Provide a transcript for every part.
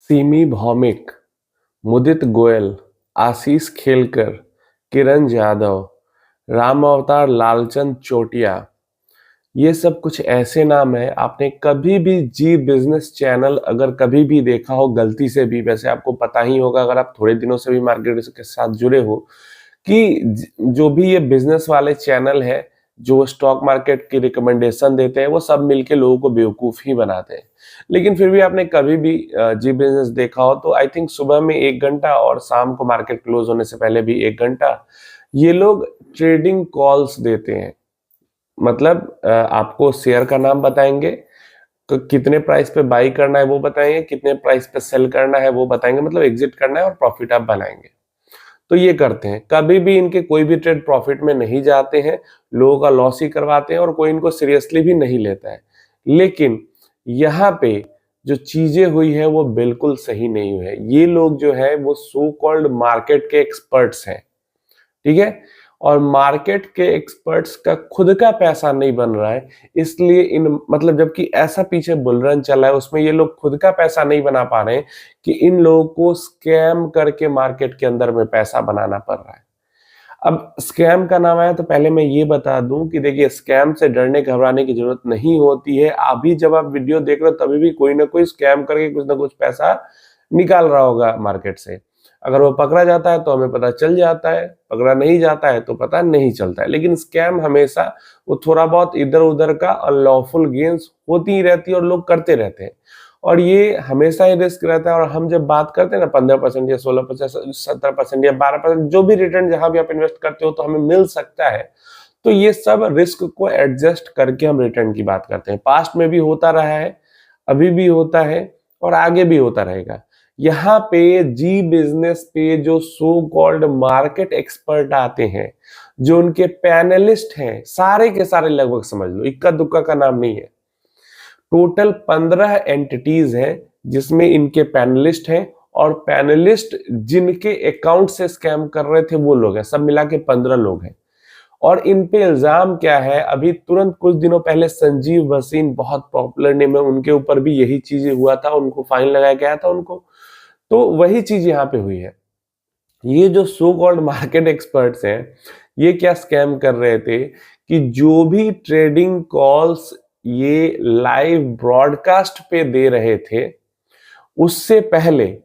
सिमी भौमिक, मुदित गोयल, आशीष खेलकर, किरण यादव, राम अवतार लालचंद चोटिया, ये सब कुछ ऐसे नाम हैं। आपने कभी भी जी बिजनेस चैनल अगर कभी भी देखा हो गलती से भी, वैसे आपको पता ही होगा अगर आप थोड़े दिनों से भी मार्केट के साथ जुड़े हो, कि जो भी ये बिजनेस वाले चैनल है जो स्टॉक मार्केट की रिकमेंडेशन देते हैं वो सब मिलके लोगों को बेवकूफ ही बनाते हैं। लेकिन फिर भी आपने कभी भी जी बिजनेस देखा हो तो आई थिंक सुबह में 1 घंटा और शाम को मार्केट क्लोज होने से पहले भी 1 घंटा ये लोग ट्रेडिंग कॉल्स देते हैं। मतलब आपको शेयर का नाम बताएंगे, तो कितने प्राइस पे बाई करना है वो बताएंगे, कितने प्राइस पे सेल करना है वो बताएंगे, मतलब एग्जिट करना है और प्रॉफिट आप बनाएंगे। तो ये करते हैं, कभी भी इनके कोई भी ट्रेड प्रॉफिट में नहीं जाते हैं, लोगों का लॉस ही करवाते हैं और कोई इनको सीरियसली भी नहीं लेता है। लेकिन यहाँ पे जो चीजें हुई है वो बिल्कुल सही नहीं हुई है। ये लोग जो है वो सो कॉल्ड मार्केट के एक्सपर्ट्स हैं, ठीक है, और मार्केट के एक्सपर्ट्स का खुद का पैसा नहीं बन रहा है, इसलिए इन मतलब जबकि ऐसा पीछे बुल रन चला है उसमें ये लोग खुद का पैसा नहीं बना पा रहे हैं कि इन लोगों को स्कैम करके मार्केट के अंदर में पैसा बनाना पड़ रहा है। अब स्कैम का नाम आया तो पहले मैं ये बता दूं कि देखिए, स्कैम से डरने घबराने की जरूरत नहीं होती है। अभी जब आप वीडियो देख रहे हो तभी भी कोई ना कोई स्कैम करके कुछ ना कुछ पैसा निकाल रहा होगा मार्केट से। अगर वो पकड़ा जाता है तो हमें पता चल जाता है, पकड़ा नहीं जाता है तो पता नहीं चलता है। लेकिन स्कैम हमेशा वो थोड़ा बहुत इधर उधर का अनलॉफुल गेन्स होती ही रहती है और लोग करते रहते हैं, और ये हमेशा ही रिस्क रहता है। और हम जब बात करते हैं ना 15% या 16%, 17% या 12%, जो भी रिटर्न जहां भी आप इन्वेस्ट करते हो तो हमें मिल सकता है, तो ये सब रिस्क को एडजस्ट करके हम रिटर्न की बात करते हैं। पास्ट में भी होता रहा है, अभी भी होता है और आगे भी होता रहेगा। यहाँ पे जी बिजनेस पे जो सो कॉल्ड मार्केट एक्सपर्ट आते हैं, जो उनके पैनलिस्ट हैं, सारे के सारे लगभग समझ लो, इक्का दुक्का का नाम नहीं है, टोटल 15 एंटिटीज हैं जिसमें इनके पैनलिस्ट हैं, और पैनलिस्ट जिनके अकाउंट से स्कैम कर रहे थे वो लोग हैं, सब मिला के 15 लोग हैं। और इन पे इल्जाम क्या है, अभी तुरंत कुछ दिनों पहले संजीव भसीन बहुत पॉपुलर नेम है, उनके ऊपर भी यही चीज हुआ था, उनको फाइन लगाया गया था उनको। तो वही चीज यहाँ पे हुई है। ये जो सो कॉल्ड मार्केट एक्सपर्ट्स हैं, ये क्या स्कैम कर रहे थे कि जो भी ट्रेडिंग कॉल्स ये लाइव ब्रॉडकास्ट पे दे रहे थे, उससे पहले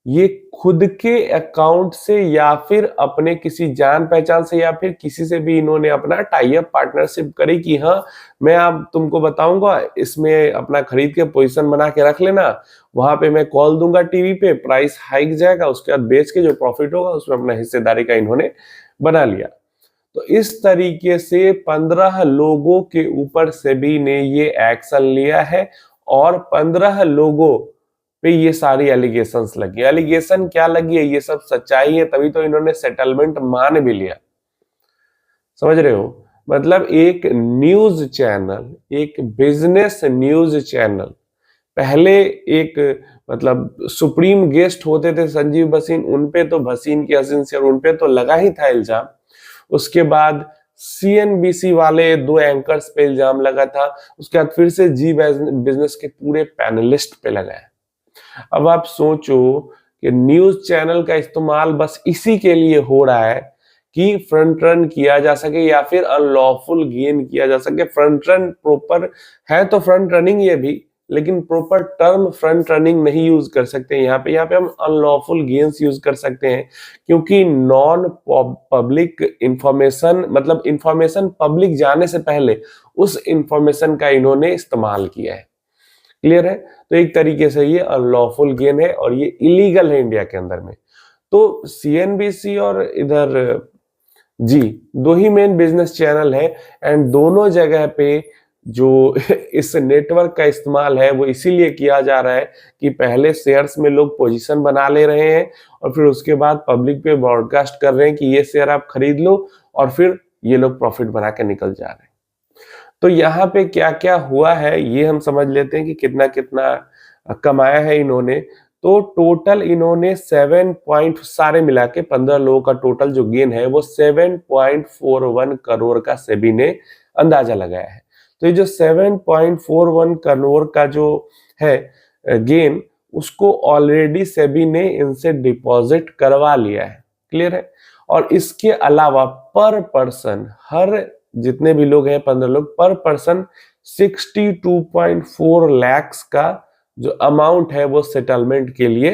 ये खुद के अकाउंट से या फिर अपने किसी जान पहचान से या फिर किसी से भी इन्होंने अपना टाई अप पार्टनरशिप करी कि हाँ, मैं आप तुमको बताऊंगा, इसमें अपना खरीद के पोजीशन बना के रख लेना, वहां पे मैं कॉल दूंगा टीवी पे, प्राइस हाइक जाएगा, उसके बाद बेच के जो प्रॉफिट होगा उसमें अपना हिस्सेदारी का इन्होंने बना लिया। तो इस तरीके से 15 लोगों के ऊपर सेबी ने ये एक्शन लिया है, और 15 लोगों पे ये सारी एलिगेशंस लगी। एलिगेशन क्या लगी है, ये सब सच्चाई है, तभी तो इन्होंने सेटलमेंट मान भी लिया। समझ रहे हो, मतलब एक न्यूज चैनल, एक बिजनेस न्यूज चैनल, पहले एक मतलब सुप्रीम गेस्ट होते थे संजीव भसीन, उनपे तो भसीन की हसीन से और उनपे तो लगा ही था इल्जाम। उसके बाद सीएनबीसी वाले 2 एंकर्स पे इल्जाम लगा था, उसके बाद फिर से जी बिजनेस के पूरे पैनलिस्ट पे लगा है। अब आप सोचो कि न्यूज चैनल का इस्तेमाल बस इसी के लिए हो रहा है कि फ्रंट रन किया जा सके या फिर अनलॉफुल गेन किया जा सके। फ्रंट रन प्रॉपर है तो फ्रंट रनिंग ये भी, लेकिन प्रॉपर टर्म फ्रंट रनिंग नहीं यूज कर सकते यहाँ पे हम अनलॉफुल गेन्स यूज कर सकते हैं, क्योंकि नॉन पब्लिक इंफॉर्मेशन, मतलब इंफॉर्मेशन पब्लिक जाने से पहले उस इंफॉर्मेशन का इन्होंने इस्तेमाल किया है। क्लियर है, तो एक तरीके से ये अनलॉफुल गेन है और ये इलीगल है इंडिया के अंदर में। तो सीएनबीसी और इधर जी, 2 ही मेन बिजनेस चैनल है, एंड दोनों जगह पे जो इस नेटवर्क का इस्तेमाल है वो इसीलिए किया जा रहा है कि पहले शेयर्स में लोग पोजीशन बना ले रहे हैं और फिर उसके बाद पब्लिक पे ब्रॉडकास्ट कर रहे हैं कि ये शेयर आप खरीद लो, और फिर ये लोग प्रॉफिट बना के निकल जा रहे हैं। तो यहाँ पे क्या क्या हुआ है ये हम समझ लेते हैं कि कितना कितना कमाया है इन्होंने। तो टोटल इन्होंने 7 पॉइंट, सारे मिला के 15 लोगों का टोटल जो गेन है वो 7.41 करोड़ का सेबी ने अंदाजा लगाया है। तो ये जो 7.41 करोड़ का जो है गेन, उसको ऑलरेडी सेबी ने इनसे डिपॉजिट करवा लिया है। क्लियर है? और इसके अलावा पर पर्सन, हर जितने भी लोग हैं 15 लोग, पर पर्सन 62.4 lakhs का जो अमाउंट है वो सेटलमेंट के लिए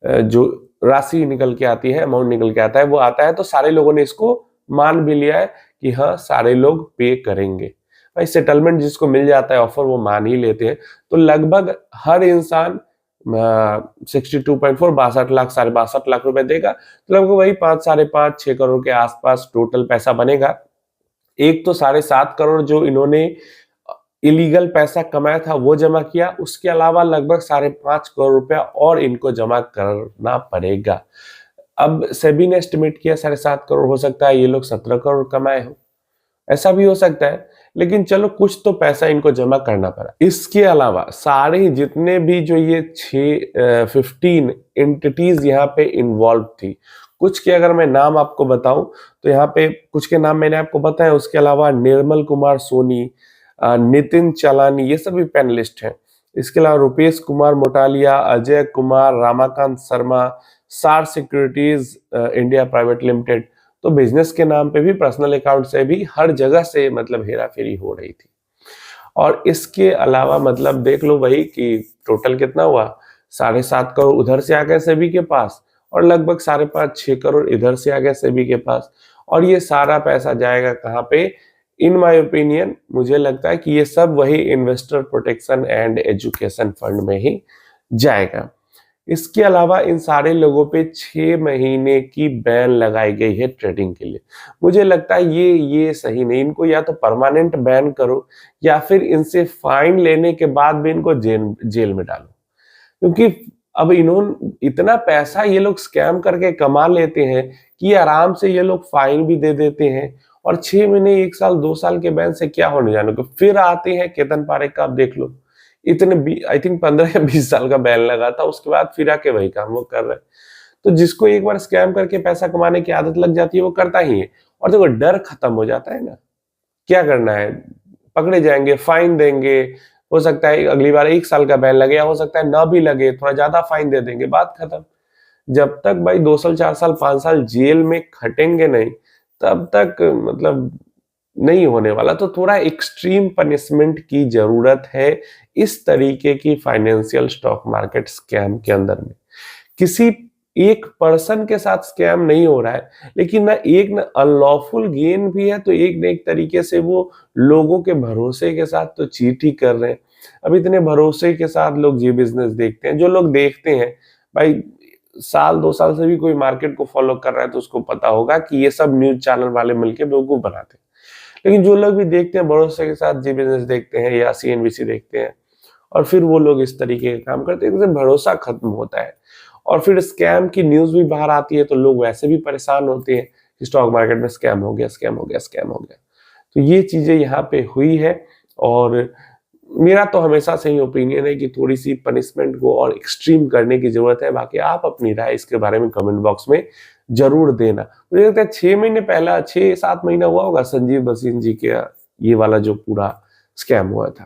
जो राशि निकल के आती है, अमाउंट निकल के आता है, वो आता है। तो सारे लोगों ने इसको मान भी लिया है कि हाँ सारे लोग पे करेंगे। भाई सेटलमेंट जिसको मिल जाता है ऑफर वो मान ही लेते हैं। तो लगभग हर इंसान 62.4 62 लाख 62.5 लाख रुपए देगा, तो लगभग वही 5 5.5 6 करोड़ के आसपास टोटल पैसा बनेगा। एक तो 7.5 करोड़ जो इन्होंने इलीगल पैसा कमाया था वो जमा किया, उसके अलावा लगभग 5.5 करोड़ रुपया और इनको जमा करना पड़ेगा। अब सेबी ने एस्टिमेट किया 7.5 करोड़, हो सकता है ये लोग 17 करोड़ कमाए हो, ऐसा भी हो सकता है, लेकिन चलो कुछ तो पैसा इनको जमा करना पड़ा। इसके अलावा सारे जितने भी जो ये 15 एंटिटीज यहाँ पे इन्वॉल्व थी, कुछ के अगर मैं नाम आपको बताऊं तो यहाँ पे कुछ के नाम मैंने आपको बताया, उसके अलावा निर्मल कुमार सोनी, नितिन चलानी, ये सभी पैनलिस्ट हैं। इसके अलावा रुपेश कुमार मोटालिया, अजय कुमार, रामाकांत शर्मा, सार सिक्योरिटीज इंडिया प्राइवेट लिमिटेड। तो बिजनेस के नाम पे भी, पर्सनल अकाउंट से भी हर जगह से मतलब हेरा फेरी हो रही थी। और इसके अलावा मतलब देख लो वही कि टोटल कितना हुआ, 7.5 करोड़ उधर से आ गए सेबी के पास और लगभग 5.5 6 करोड़ इधर से आ गए सेबी के पास। और ये सारा पैसा जाएगा कहाँ पे? इन माय ओपिनियन मुझे लगता है कि ये सब वही investor protection and education fund में ही जाएगा। इसके अलावा इन सारे लोगों पे 6 महीने की बैन लगाई गई है ट्रेडिंग के लिए। मुझे लगता है ये सही नहीं, इनको या तो परमानेंट बैन करो या फिर इनसे फाइन लेने के बाद भी इनको जेल में डालो, क्योंकि अब इन्होंने इतना पैसा ये लोग स्कैम करके कमा लेते हैं कि आराम से ये लोग फाइन भी दे देते हैं। और 6 महीने 1 साल 2 साल के बैन से क्या होने जाने को, फिर आते हैं केतन पारेख का, आप देख लो इतने आई थिंक 15 या 20 साल का बैन लगा था, उसके बाद फिर आके वही काम वो कर रहे हैं। तो जिसको एक बार स्कैम करके पैसा कमाने की आदत लग जाती है वो करता ही है। और देखो डर खत्म हो जाता है ना, क्या करना है, पकड़े जाएंगे, फाइन देंगे, हो सकता है अगली बार 1 साल का बैन लगे, या हो सकता है ना भी लगे, थोड़ा ज्यादा फाइन दे देंगे, बात खत्म। जब तक भाई 2 साल 4 साल 5 साल जेल में खटेंगे नहीं, तब तक मतलब नहीं होने वाला। तो थोड़ा एक्सट्रीम पनिशमेंट की जरूरत है इस तरीके की फाइनेंशियल स्टॉक मार्केट स्कैम के अंदर में। किसी एक पर्सन के साथ स्कैम नहीं हो रहा है, लेकिन ना एक ना अनलॉफुल गेन भी है, तो एक ना एक तरीके से वो लोगों के भरोसे के साथ तो चीट ही कर रहे हैं। अब इतने भरोसे के साथ लोग ये बिजनेस देखते हैं, जो लोग देखते हैं भाई साल 2 साल से भी कोई मार्केट को फॉलो कर रहा है तो उसको पता होगा कि ये सब न्यूज चैनल वाले मिलके बेवकूफ बनाते हैं। लेकिन जो लोग भी देखते हैं भरोसे के साथ, जी बिजनेस देखते हैं या सीएनबीसी देखते हैं, और फिर वो लोग इस तरीके के काम करते हैं, भरोसा खत्म होता है। और फिर स्कैम की न्यूज भी बाहर आती है तो लोग वैसे भी परेशान होते हैं कि स्टॉक मार्केट में स्कैम हो गया, स्कैम हो गया, स्कैम हो गया। तो ये चीजें यहाँ पे हुई है। और मेरा तो हमेशा से ही ओपिनियन है कि थोड़ी सी पनिशमेंट को और एक्सट्रीम करने की जरूरत है। बाकी आप अपनी राय इसके बारे में कमेंट बॉक्स में जरूर देना। मुझे लगता है 6 महीने पहला 6-7 महीना हुआ होगा संजीव बसिन जी के ये वाला जो पूरा स्कैम हुआ था।